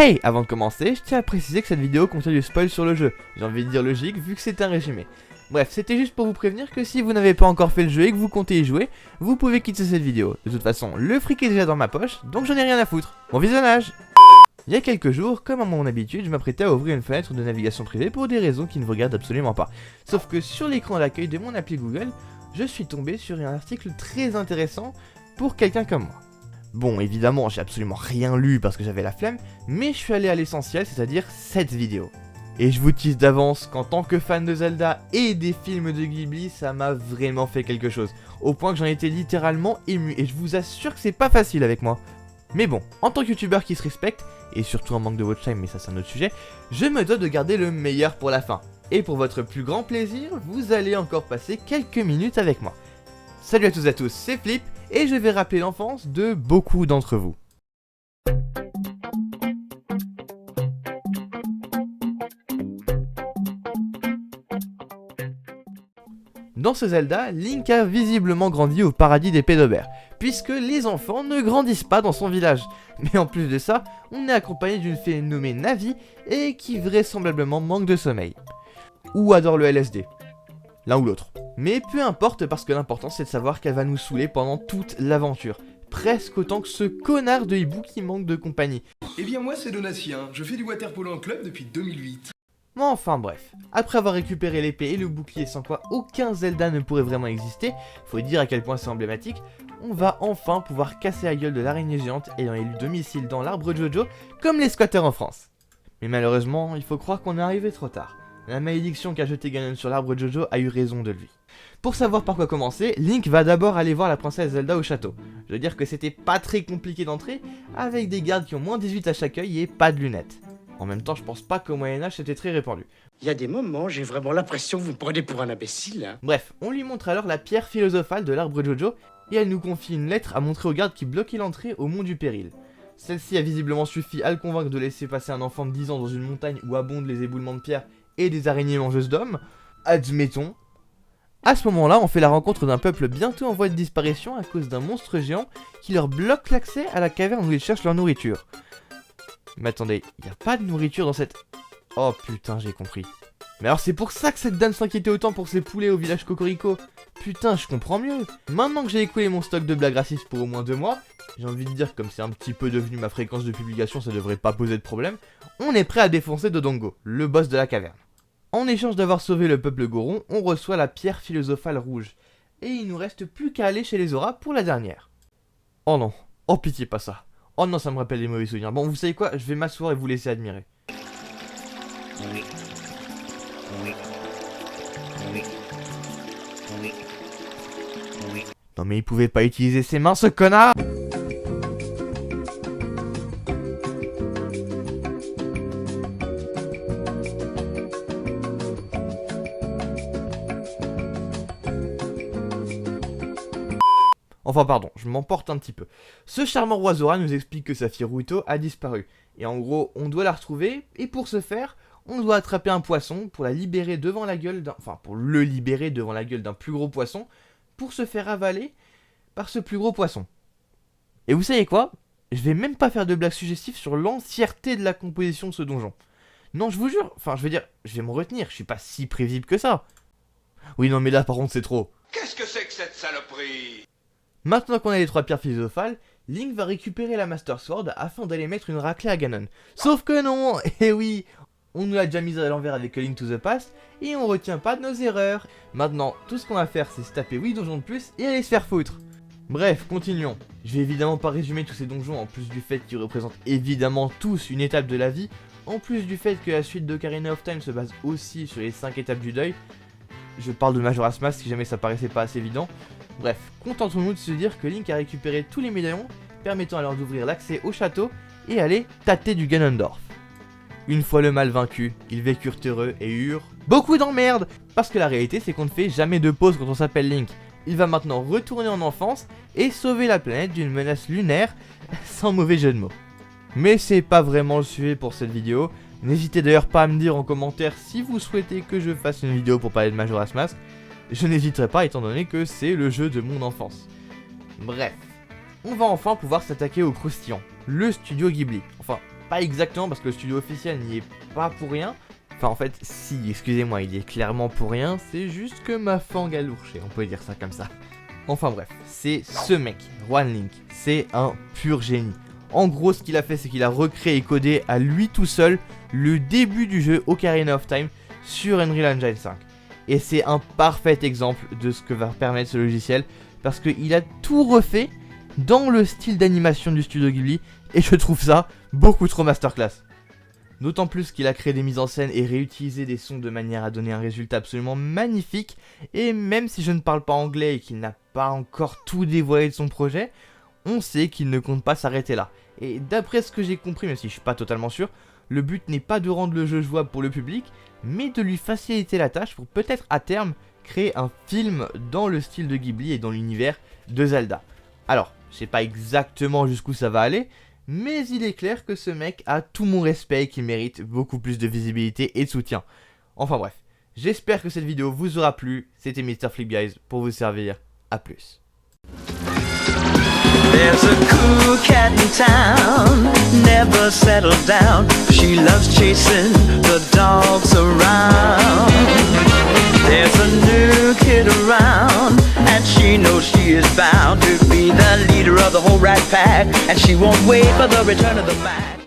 Hey, avant de commencer, je tiens à préciser que cette vidéo contient du spoil sur le jeu. J'ai envie de dire logique vu que c'est un résumé. Bref, c'était juste pour vous prévenir que si vous n'avez pas encore fait le jeu et que vous comptez y jouer, vous pouvez quitter cette vidéo. De toute façon, le fric est déjà dans ma poche, donc j'en ai rien à foutre. Bon visionnage! Il y a quelques jours, comme à mon habitude, je m'apprêtais à ouvrir une fenêtre de navigation privée pour des raisons qui ne vous regardent absolument pas. Sauf que sur l'écran d'accueil de mon appli Google, je suis tombé sur un article très intéressant pour quelqu'un comme moi. Bon, évidemment, j'ai absolument rien lu parce que j'avais la flemme, mais je suis allé à l'essentiel, c'est-à-dire cette vidéo. Et je vous tease d'avance qu'en tant que fan de Zelda et des films de Ghibli, ça m'a vraiment fait quelque chose. Au point que j'en étais littéralement ému, et je vous assure que c'est pas facile avec moi. Mais bon, en tant que youtubeur qui se respecte, et surtout en manque de watch time, mais ça c'est un autre sujet, je me dois de garder le meilleur pour la fin. Et pour votre plus grand plaisir, vous allez encore passer quelques minutes avec moi. Salut à toutes et à tous, c'est Flip, et je vais rappeler l'enfance de beaucoup d'entre vous. Dans ce Zelda, Link a visiblement grandi au paradis des pédobères, puisque les enfants ne grandissent pas dans son village. Mais en plus de ça, on est accompagné d'une fée nommée Navi, et qui vraisemblablement manque de sommeil. Ou adore le LSD. L'un ou l'autre. Mais peu importe parce que l'important c'est de savoir qu'elle va nous saouler pendant toute l'aventure. Presque autant que ce connard de hibou qui manque de compagnie. Eh bien moi c'est Donatien, je fais du waterpolo en club depuis 2008. Enfin bref, après avoir récupéré l'épée et le bouclier sans quoi aucun Zelda ne pourrait vraiment exister, faut dire à quel point c'est emblématique, on va enfin pouvoir casser la gueule de l'araignée géante ayant élu domicile dans l'arbre Jojo comme les squatteurs en France. Mais malheureusement, il faut croire qu'on est arrivé trop tard. La malédiction qu'a jeté Ganon sur l'arbre Jojo a eu raison de lui. Pour savoir par quoi commencer, Link va d'abord aller voir la princesse Zelda au château. Je veux dire que c'était pas très compliqué d'entrer, avec des gardes qui ont moins 18 à chaque œil et pas de lunettes. En même temps, je pense pas qu'au Moyen-Âge c'était très répandu. Il y a des moments, j'ai vraiment l'impression que vous me prenez pour un imbécile. Hein. Bref, on lui montre alors la pierre philosophale de l'arbre Jojo, et elle nous confie une lettre à montrer aux gardes qui bloquaient l'entrée au mont du péril. Celle-ci a visiblement suffi à le convaincre de laisser passer un enfant de 10 ans dans une montagne où abondent les éboulements de pierre et des araignées mangeuses d'hommes, admettons. À ce moment-là, on fait la rencontre d'un peuple bientôt en voie de disparition à cause d'un monstre géant qui leur bloque l'accès à la caverne où ils cherchent leur nourriture. Mais attendez, y a pas de nourriture dans cette... Oh putain, j'ai compris. Mais alors c'est pour ça que cette dame s'inquiétait autant pour ses poulets au village Cocorico. Putain, je comprends mieux. Maintenant que j'ai écoulé mon stock de blagues racistes pour au moins 2 mois, j'ai envie de dire que comme c'est un petit peu devenu ma fréquence de publication, ça devrait pas poser de problème, on est prêt à défoncer Dodongo, le boss de la caverne. En échange d'avoir sauvé le peuple Goron, on reçoit la pierre philosophale rouge. Et il nous reste plus qu'à aller chez les Zora pour la dernière. Oh non, oh pitié pas ça. Oh non, ça me rappelle des mauvais souvenirs. Bon, vous savez quoi, je vais m'asseoir et vous laisser admirer. Non mais il pouvait pas utiliser ses mains, ce connard! Enfin pardon, je m'emporte un petit peu. Ce charmant roi Zora nous explique que sa fille Ruto a disparu. Et en gros, on doit la retrouver, et pour ce faire, on doit attraper un poisson pour la libérer devant la gueule d'un... Enfin, pour le libérer devant la gueule d'un plus gros poisson, pour se faire avaler par ce plus gros poisson. Et vous savez quoi? Je vais même pas faire de blagues suggestives sur l'entièreté de la composition de ce donjon. Non, je vous jure, enfin je veux dire, je vais m'en retenir, je suis pas si prévisible que ça. Oui non mais là par contre c'est trop. Qu'est-ce que c'est que cette saloperie? Maintenant qu'on a les 3 pierres philosophales, Link va récupérer la Master Sword afin d'aller mettre une raclée à Ganon. Sauf que non, et oui, on nous l'a déjà mise à l'envers avec A Link to the Past, et on retient pas de nos erreurs. Maintenant, tout ce qu'on va faire c'est se taper 8 donjons de plus et aller se faire foutre. Bref, continuons. Je vais évidemment pas résumer tous ces donjons en plus du fait qu'ils représentent évidemment tous une étape de la vie, en plus du fait que la suite d'Ocarina of Time se base aussi sur les 5 étapes du deuil. Je parle de Majora's Mask si jamais ça paraissait pas assez évident. Bref, contentons-nous de se dire que Link a récupéré tous les médaillons, permettant alors d'ouvrir l'accès au château et aller tâter du Ganondorf. Une fois le mal vaincu, ils vécurent heureux et eurent beaucoup d'emmerdes, parce que la réalité c'est qu'on ne fait jamais de pause quand on s'appelle Link. Il va maintenant retourner en enfance et sauver la planète d'une menace lunaire, sans mauvais jeu de mots. Mais c'est pas vraiment le sujet pour cette vidéo, n'hésitez d'ailleurs pas à me dire en commentaire si vous souhaitez que je fasse une vidéo pour parler de Majora's Mask. Je n'hésiterai pas étant donné que c'est le jeu de mon enfance. Bref, on va enfin pouvoir s'attaquer au croustillant, le studio Ghibli. Enfin, pas exactement parce que le studio officiel n'y est pas pour rien. Enfin en fait si, excusez-moi, il y est clairement pour rien, c'est juste que ma fangue a lourché, on peut dire ça comme ça. Enfin bref, c'est ce mec, Juan Link, c'est un pur génie. En gros ce qu'il a fait c'est qu'il a recréé et codé à lui tout seul le début du jeu Ocarina of Time sur Unreal Engine 5. Et c'est un parfait exemple de ce que va permettre ce logiciel parce qu'il a tout refait dans le style d'animation du studio Ghibli et je trouve ça beaucoup trop masterclass. D'autant plus qu'il a créé des mises en scène et réutilisé des sons de manière à donner un résultat absolument magnifique. Et même si je ne parle pas anglais et qu'il n'a pas encore tout dévoilé de son projet, on sait qu'il ne compte pas s'arrêter là. Et d'après ce que j'ai compris, même si je suis pas totalement sûr, le but n'est pas de rendre le jeu jouable pour le public, mais de lui faciliter la tâche pour peut-être à terme créer un film dans le style de Ghibli et dans l'univers de Zelda. Alors, je sais pas exactement jusqu'où ça va aller, mais il est clair que ce mec a tout mon respect et qu'il mérite beaucoup plus de visibilité et de soutien. Enfin bref, j'espère que cette vidéo vous aura plu, c'était Mr. Flip Guys pour vous servir, à plus. There's a cool cat in town, never settled down. She loves chasing the dogs around. There's a new kid around, and she knows she is bound to be the leader of the whole rat pack, and she won't wait for the return of the Mac.